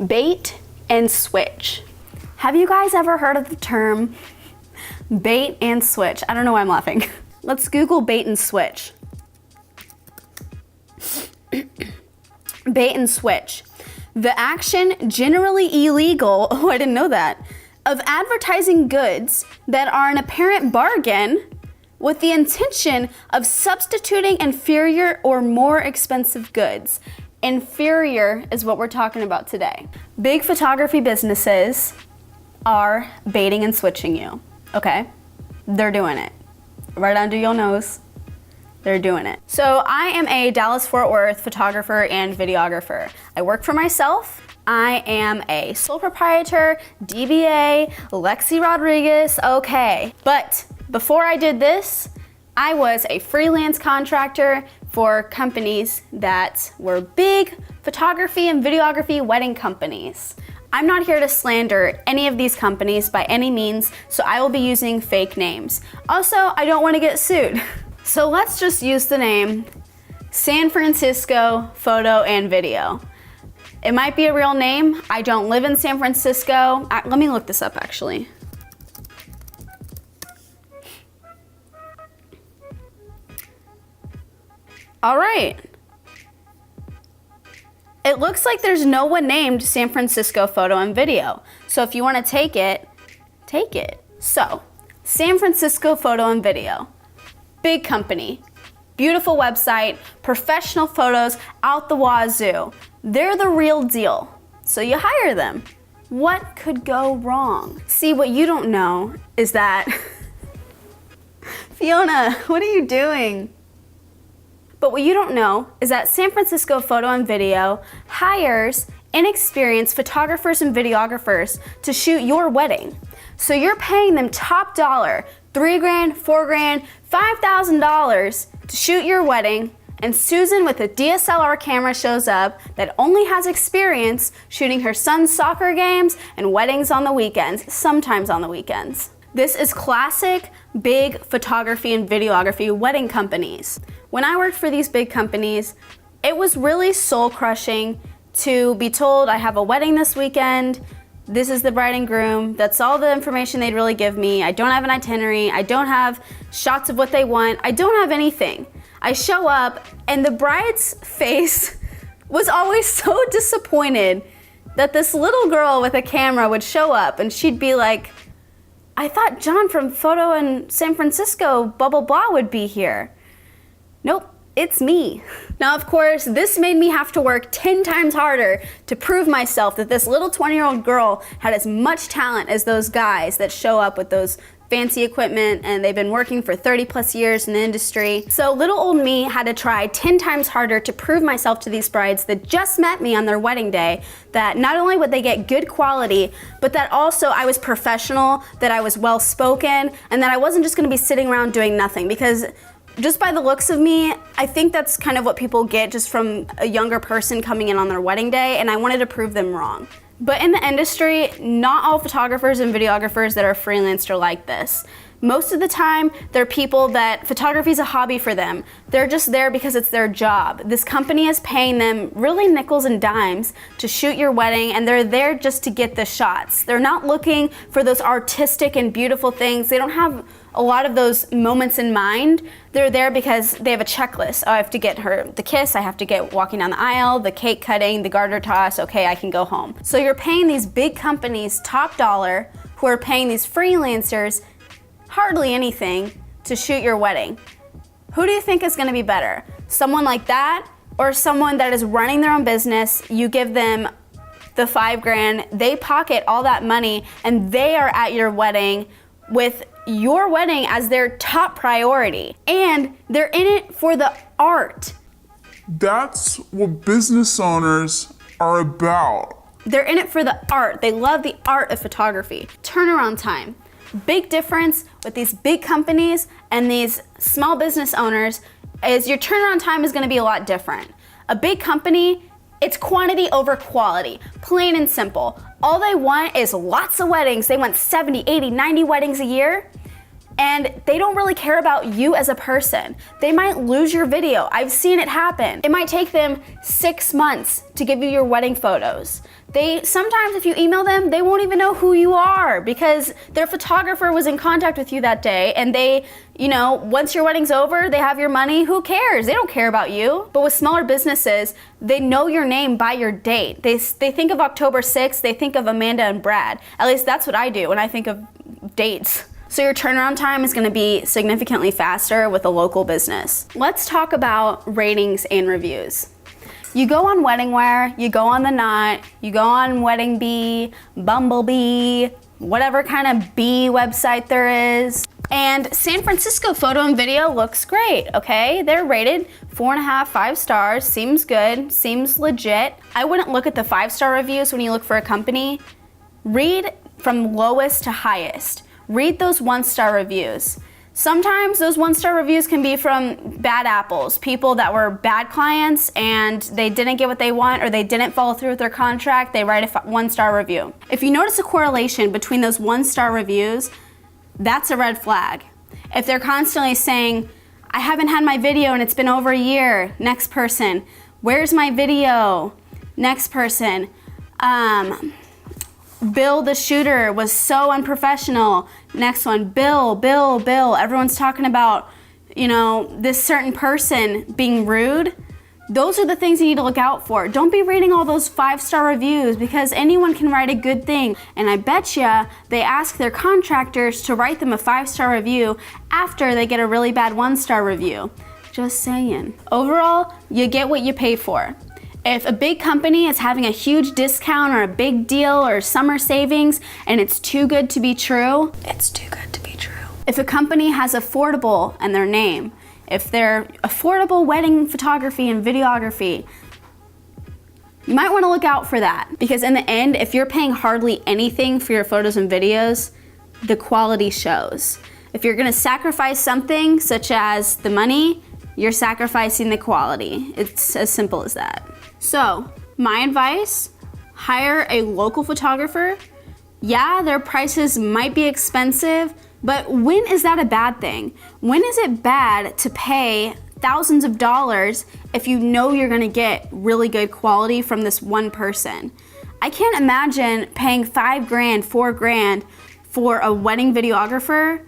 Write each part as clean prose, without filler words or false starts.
Bait and switch. Have you guys ever heard of the term bait and switch? I don't know why I'm laughing. Let's Google bait and switch. Bait and switch. The action, generally illegal, oh, I didn't know that, of advertising goods that are an apparent bargain with the intention of substituting inferior or more expensive goods. Inferior is what we're talking about today. Big photography businesses are baiting and switching you, okay? They're doing it. Right under your nose, they're doing it. So I am a Dallas-Fort Worth photographer and videographer. I work for myself. I am a sole proprietor, DBA, Lexi Rodriguez, okay. But before I did this, I was a freelance contractor for companies that were big photography and videography wedding companies. I'm not here to slander any of these companies by any means, so I will be using fake names. Also, I don't want to get sued. So let's just use the name San Francisco Photo and Video. It might be a real name. I don't live in San Francisco. Let me look this up actually. All right. It looks like there's no one named San Francisco Photo and Video. So if you want to take it, take it. So, San Francisco Photo and Video. Big company, beautiful website, professional photos out the wazoo. They're the real deal. So you hire them. What could go wrong? See, what you don't know is that, Fiona, what are you doing? But what you don't know is that San Francisco Photo and Video hires inexperienced photographers and videographers to shoot your wedding. So you're paying them top dollar, $3,000, $4,000, $5,000 to shoot your wedding, and Susan with a DSLR camera shows up that only has experience shooting her son's soccer games and weddings on the weekends, sometimes on the weekends. This is classic big photography and videography wedding companies. When I worked for these big companies, it was really soul crushing to be told I have a wedding this weekend, this is the bride and groom, that's all the information they'd really give me. I don't have an itinerary, I don't have shots of what they want, I don't have anything. I show up and the bride's face was always so disappointed that this little girl with a camera would show up and she'd be like, I thought John from Photo in San Francisco, blah, blah, blah would be here. Nope, it's me. Now, of course, this made me have to work 10 times harder to prove myself that this little 20-year-old girl had as much talent as those guys that show up with those fancy equipment and they've been working for 30 plus years in the industry. So little old me had to try 10 times harder to prove myself to these brides that just met me on their wedding day that not only would they get good quality, but that also I was professional, that I was well spoken, and that I wasn't just gonna be sitting around doing nothing, because just by the looks of me, I think that's kind of what people get just from a younger person coming in on their wedding day, and I wanted to prove them wrong. But in the industry, not all photographers and videographers that are freelanced are like this. Most of the time, they're people that photography is a hobby for them. They're just there because it's their job. This company is paying them really nickels and dimes to shoot your wedding, and they're there just to get the shots. They're not looking for those artistic and beautiful things. They don't have a lot of those moments in mind. They're there because they have a checklist. Oh, I have to get her the kiss, I have to get walking down the aisle, the cake cutting, the garter toss, okay, I can go home. So you're paying these big companies top dollar who are paying these freelancers hardly anything to shoot your wedding. Who do you think is gonna be better? Someone like that or someone that is running their own business? You give them the $5,000, they pocket all that money, and they are at your wedding with your wedding as their top priority. And they're in it for the art. That's what business owners are about. They're in it for the art. They love the art of photography. Turnaround time. Big difference with these big companies and these small business owners is your turnaround time is gonna be a lot different. A big company, it's quantity over quality, plain and simple. All they want is lots of weddings. They want 70, 80, 90 weddings a year. and they don't really care about you as a person. They might lose your video. I've seen it happen. It might take them 6 months to give you your wedding photos. Sometimes if you email them, they won't even know who you are because their photographer was in contact with you that day, and once your wedding's over, they have your money, who cares? They don't care about you. But with smaller businesses, they know your name by your date. They think of October 6th, they think of Amanda and Brad. At least that's what I do when I think of dates. So your turnaround time is gonna be significantly faster with a local business. Let's talk about ratings and reviews. You go on WeddingWire, you go on The Knot, you go on Wedding Bee, Bumblebee, whatever kind of bee website there is. And San Francisco Photo and Video looks great, okay? They're rated 4.5, 5 stars, seems good, seems legit. I wouldn't look at the 5-star reviews when you look for a company. Read from lowest to highest. Read those 1-star reviews. Sometimes those 1-star reviews can be from bad apples, people that were bad clients and they didn't get what they want or they didn't follow through with their contract, they write a 1-star review. If you notice a correlation between those 1-star reviews, that's a red flag. If they're constantly saying, I haven't had my video and it's been over a year, next person, where's my video? Next person, Bill the shooter was so unprofessional. Next one, Bill. Everyone's talking about, this certain person being rude. Those are the things you need to look out for. Don't be reading all those 5-star reviews because anyone can write a good thing. And I bet you they ask their contractors to write them a 5-star review after they get a really bad 1-star review. Just saying. Overall, you get what you pay for. If a big company is having a huge discount or a big deal or summer savings and it's too good to be true, it's too good to be true. If a company has affordable in their name, if they're affordable wedding photography and videography, you might want to look out for that. Because in the end, if you're paying hardly anything for your photos and videos, the quality shows. If you're going to sacrifice something such as the money, you're sacrificing the quality. It's as simple as that. So, my advice, hire a local photographer. Yeah, their prices might be expensive, but when is that a bad thing? When is it bad to pay thousands of dollars if you know you're gonna get really good quality from this one person? I can't imagine paying $5,000, $4,000 for a wedding videographer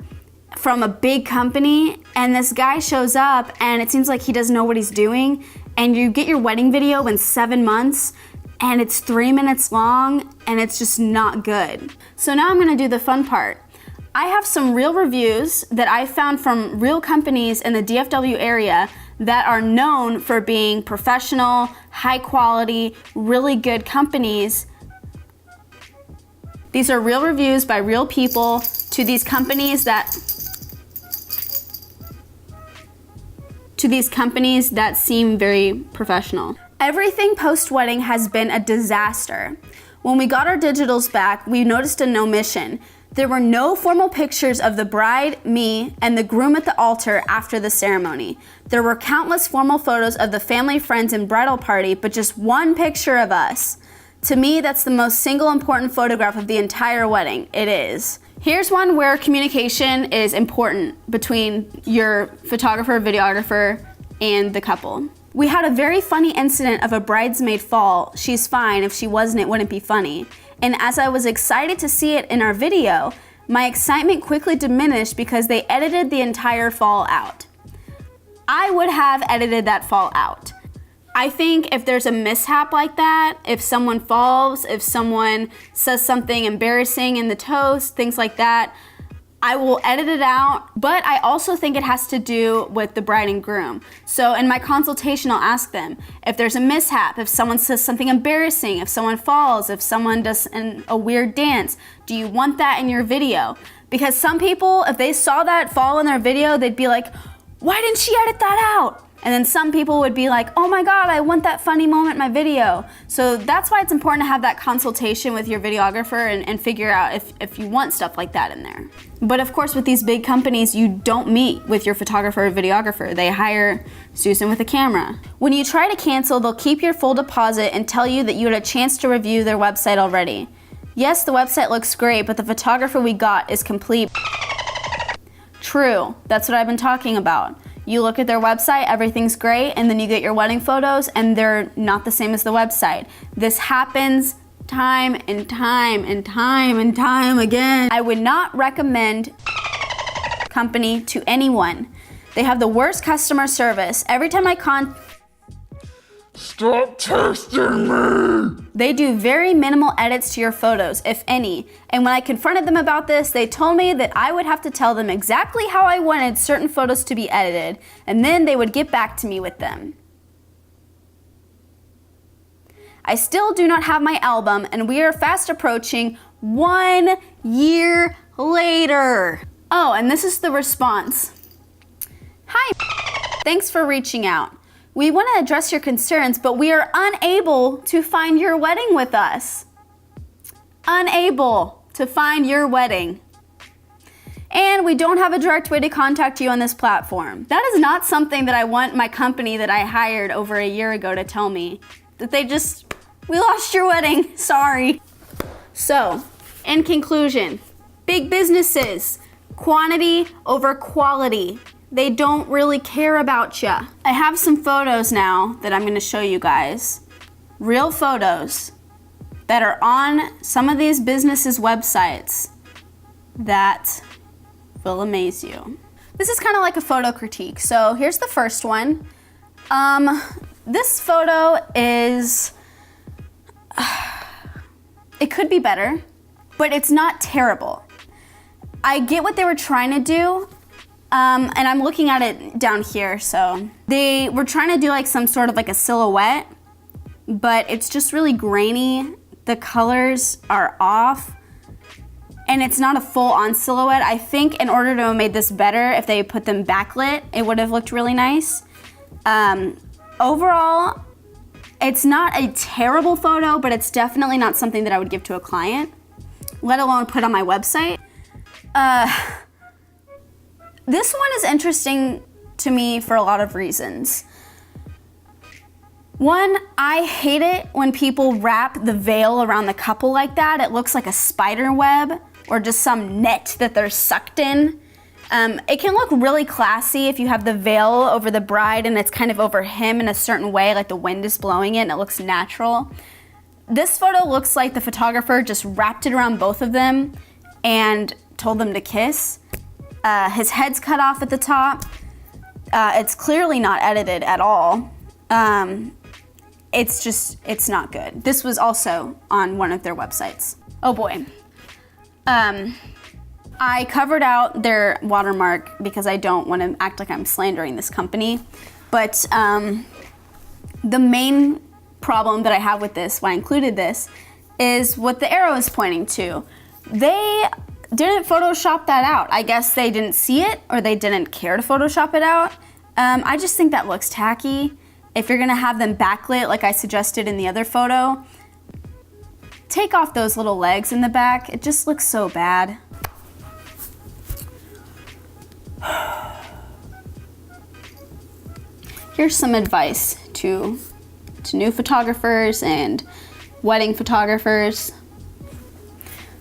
from a big company, and this guy shows up and it seems like he doesn't know what he's doing, and you get your wedding video in 7 months and it's 3 minutes long and it's just not good. So now I'm gonna do the fun part. I have some real reviews that I found from real companies in the DFW area that are known for being professional, high quality, really good companies. These are real reviews by real people to these companies that seem very professional. Everything post-wedding has been a disaster. When we got our digitals back, we noticed an omission. There were no formal pictures of the bride, me, and the groom at the altar after the ceremony. There were countless formal photos of the family, friends, and bridal party, but just one picture of us. To me, that's the most single important photograph of the entire wedding. It is. Here's one where communication is important between your photographer, videographer, and the couple. We had a very funny incident of a bridesmaid fall. She's fine. If she wasn't, it wouldn't be funny. And as I was excited to see it in our video, my excitement quickly diminished because they edited the entire fall out. I would have edited that fall out. I think if there's a mishap like that, if someone falls, if someone says something embarrassing in the toast, things like that, I will edit it out, but I also think it has to do with the bride and groom. So in my consultation, I'll ask them, if there's a mishap, if someone says something embarrassing, if someone falls, if someone does a weird dance, do you want that in your video? Because some people, if they saw that fall in their video, they'd be like, why didn't she edit that out? And then some people would be like, oh my God, I want that funny moment in my video. So that's why it's important to have that consultation with your videographer and figure out if you want stuff like that in there. But of course, with these big companies, you don't meet with your photographer or videographer. They hire Susan with a camera. When you try to cancel, they'll keep your full deposit and tell you that you had a chance to review their website already. Yes, the website looks great, but the photographer we got is complete. True, that's what I've been talking about. You look at their website, everything's great, and then you get your wedding photos and they're not the same as the website. This happens time and time and time and time again. I would not recommend company to anyone. They have the worst customer service. Every time I Stop testing me! They do very minimal edits to your photos, if any. And when I confronted them about this, they told me that I would have to tell them exactly how I wanted certain photos to be edited, and then they would get back to me with them. I still do not have my album, and we are fast approaching 1 year later. Oh, and this is the response. Hi, thanks for reaching out. We want to address your concerns, but we are unable to find your wedding with us. Unable to find your wedding. And we don't have a direct way to contact you on this platform. That is not something that I want my company that I hired over a year ago to tell me. That we lost your wedding, sorry. So, in conclusion, big businesses, quantity over quality. They don't really care about ya. I have some photos now that I'm gonna show you guys. Real photos that are on some of these businesses' websites that will amaze you. This is kind of like a photo critique. So here's the first one. This photo is, it could be better, but it's not terrible. I get what they were trying to do. And I'm looking at it down here, so. They were trying to do like some sort of like a silhouette, but it's just really grainy. The colors are off, and it's not a full-on silhouette. I think in order to have made this better, if they put them backlit, it would have looked really nice. Overall, it's not a terrible photo, but it's definitely not something that I would give to a client, let alone put on my website. This one is interesting to me for a lot of reasons. One, I hate it when people wrap the veil around the couple like that. It looks like a spider web or just some net that they're sucked in. It can look really classy if you have the veil over the bride and it's kind of over him in a certain way, like the wind is blowing it and it looks natural. This photo looks like the photographer just wrapped it around both of them and told them to kiss. His head's cut off at the top. It's clearly not edited at all. It's not good. This was also on one of their websites. Oh boy. I covered out their watermark because I don't want to act like I'm slandering this company. But the main problem that I have with this, why I included this, is what the arrow is pointing to. They didn't Photoshop that out. I guess they didn't see it or they didn't care to Photoshop it out. I just think that looks tacky. If you're gonna have them backlit like I suggested in the other photo, take off those little legs in the back. It just looks so bad. Here's some advice to new photographers and wedding photographers.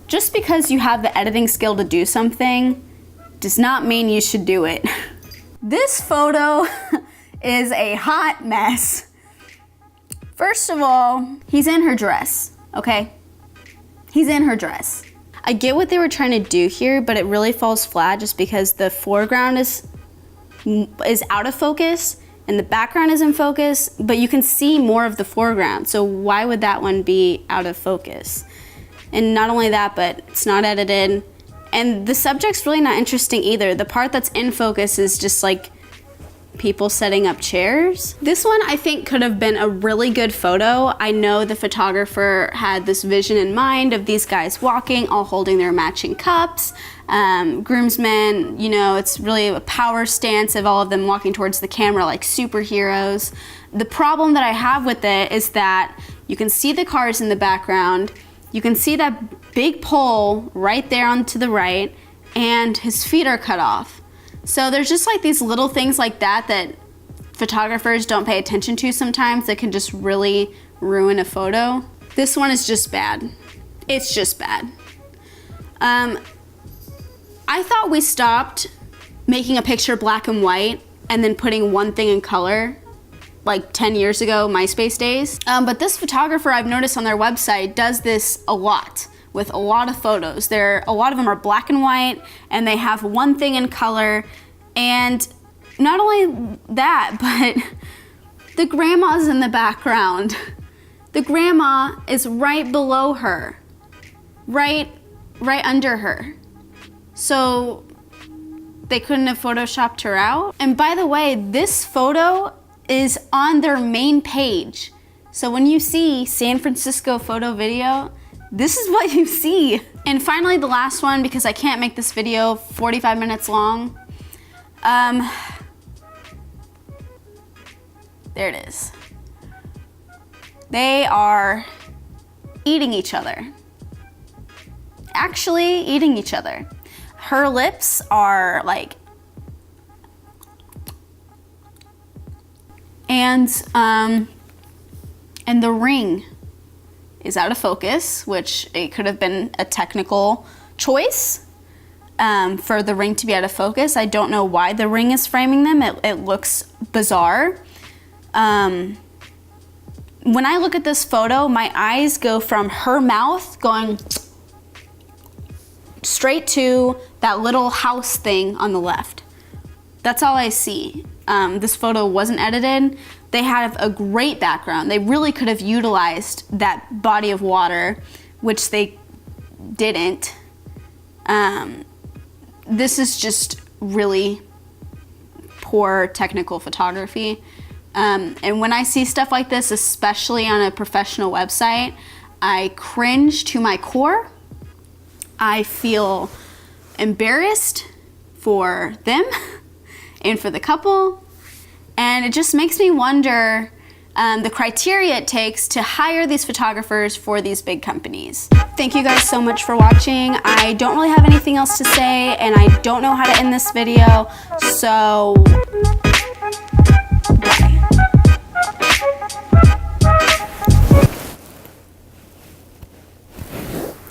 Just because you have the editing skill to do something does not mean you should do it. This photo is a hot mess. First of all, he's in her dress, okay? He's in her dress. I get what they were trying to do here, but it really falls flat just because the foreground is out of focus and the background is in focus, but you can see more of the foreground. So why would that one be out of focus? And not only that, but it's not edited. And the subject's really not interesting either. The part that's in focus is just like people setting up chairs. This one I think could have been a really good photo. I know the photographer had this vision in mind of these guys walking, all holding their matching cups. Groomsmen, you know, it's really a power stance of all of them walking towards the camera like superheroes. The problem that I have with it is that you can see the cars in the background. You can see that big pole right there on to the right, and his feet are cut off. So there's just like these little things like that that photographers don't pay attention to sometimes that can just really ruin a photo. This one is just bad. It's just bad. I thought we stopped making a picture black and white and then putting one thing in color, like 10 years ago, MySpace days. But this photographer I've noticed on their website does this a lot with a lot of photos. A lot of them are black and white and they have one thing in color. And not only that, but the grandma's in the background. The grandma is right below her, right under her. So they couldn't have photoshopped her out. And by the way, this photo is on their main page. So when you see San Francisco photo video, this is what you see. And finally, the last one, because I can't make this video 45 minutes long. There it is. They are eating each other. Actually eating each other. Her lips are like, and the ring is out of focus, which it could have been a technical choice for the ring to be out of focus. I don't know why the ring is framing them. It looks bizarre. When I look at this photo, my eyes go from her mouth going straight to that little house thing on the left. That's all I see. This photo wasn't edited. They have a great background. They really could have utilized that body of water, which they didn't. This is just really poor technical photography. And when I see stuff like this, especially on a professional website, I cringe to my core. I feel embarrassed for them and for the couple. And it just makes me wonder the criteria it takes to hire these photographers for these big companies. Thank you guys so much for watching. I don't really have anything else to say, and I don't know how to end this video, so bye.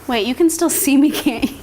Wait, you can still see me, can't you?